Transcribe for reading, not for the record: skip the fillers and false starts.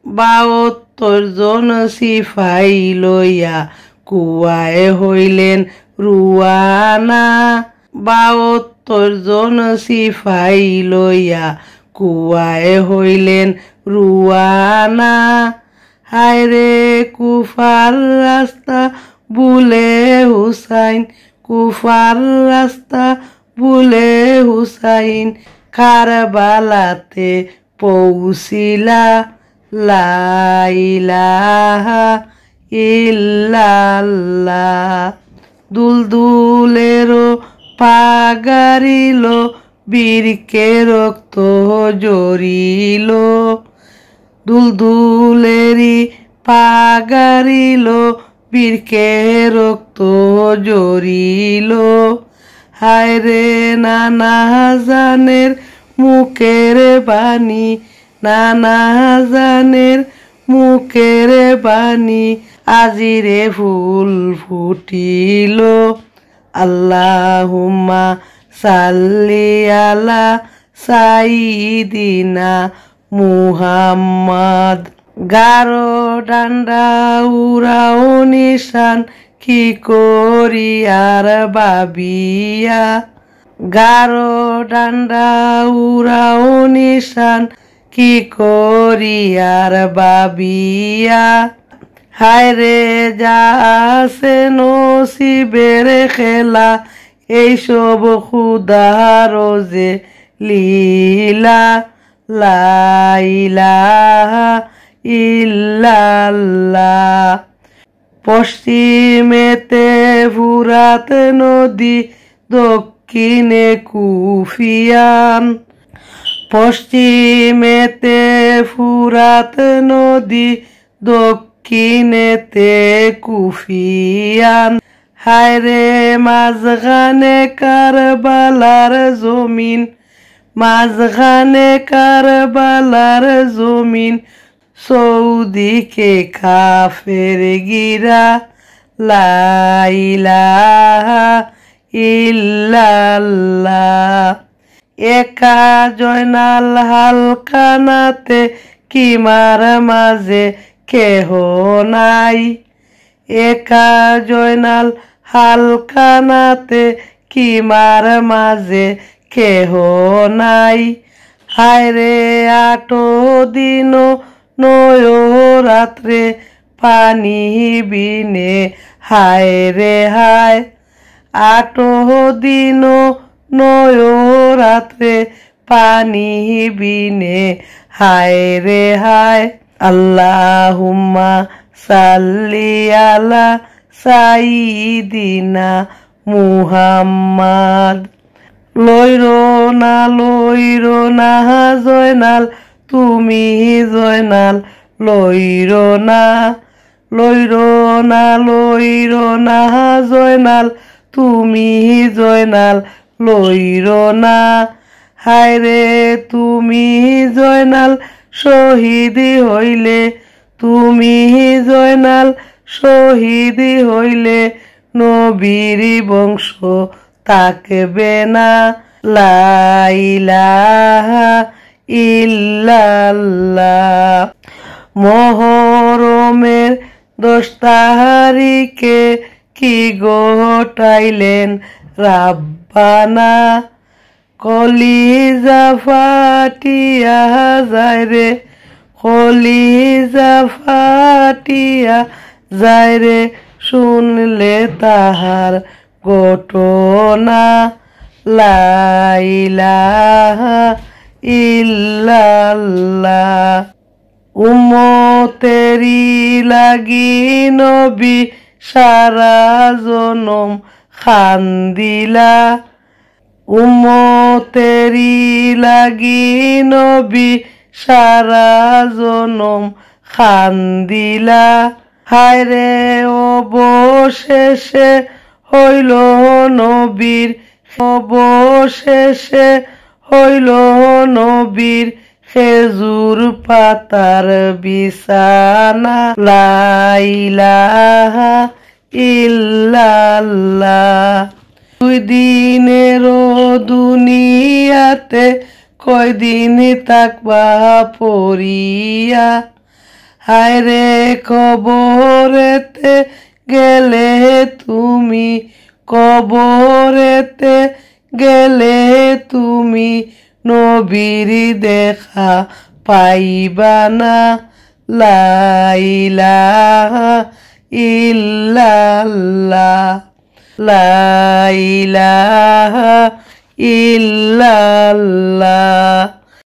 72 জন সিপাই লইয়া কুয়ায় হইলেন রুয়ানা। 72 জন সিপাই লইয়া কুয়ায় হইলেন রুয়ানা। হায়রে কুফার রাস্তা বুলে হুসাইন, কুফার রাস্তা বুলে হুসাইন, কারবালাতে পৌঁছিলা। লা ইলাহা ইল্লাল্লাহ। দুলদুলেরও পাগারিল, বীরকে রক্ত জড়িল। দুলদুলেরি পাগারিল, বীরকে রক্ত জড়িল। হায়রে নানা জানের মুখের বাণী, নানা জানের মুখের বাণী, আজিরে ফুল ফুটিল। আল্লাহুম্মা সাল্লি আলা সাইয়্যিদিনা মুহাম্মদ। গারো ডান্ডা উড়াও নিশান, কি করি আর ভাবিয়া। গারো ডান্ডা উড়াও নিশান, কি করি আর ভাবিয়া। হায়রে যা আছে নসিবের খেলা, এইসব খুদার যে লীলা। লা ইলাহা ইল্লাল্লাহ। পশ্চিমেতে ফুরাত নদী, দক্ষিণে কুফিয়ান। পশ্চিমেতে ফুরাত নদী, দক্ষিণেতে কুফিয়ান। হায়রে মাঝখানে কারবালার জমিন, মাঝখানে কারবালার জমিন, চৌদিকে কাফের গিরা। লা ইলাহা ইল্লাল্লাহ। একা জয়নাল হালকানাতে, কিমার মাঝে কেহ নাই। একা জয়নাল হালকানাতে, কিমার মাঝে কেহ নাই। হায়রে 8 দিন 9 রাত্রে, পানি বিনে হায়রে হায়। 8 দিন 9 রাত্রে, পানি বিনে হায়রে হায়। আল্লাহুম্মা সাল্লি আলা সাইয়্যিদিনা মুহাম্মদ। লইরো না জয়নাল, তুমি জয়নাল লইরো না। লইরো না জয়নাল, তুমি জয়নাল লইরো না। হায়রে তুমি জয়নাল শহীদ হইলে, তুমি জয়নাল শহীদ হইলে, নবীর বংশ থাকবে না। লা ইলাহা ইল্লাল্লাহ। মুহররমের 10 তারিখে কি ঘটাইলেন রাব্বানা। কলিজা ফাটিয়া যায় রে, কলিজা ফাটিয়া যায় রে, শুনলে তাহার ঘটনা। লা ইলাহা ইল্লাল্লাহ। উম্মতেরি লাগি নবী সারা জনম খান্দিলা। উম্মতেরি লাগি নবী সারা জনম খান্দিলা। হায়রে অবশেষে হইল নবীর, অবশেষে হইল নবীর খেজুর পাতার বিছানা। লা ইলাহা ইল্লাল্লাহ। 2 দিনের দুনিয়াতে কয়দিন থাকবা পড়িয়া। হায় রে কবরেতে গেলে তুমি, কবরেতে গেলে তুমি নবীর দেখা পাইবা না। লা ইলাহা ইল্লাল্লাহ, লা ইলাহা ইল্লাল্লাহ।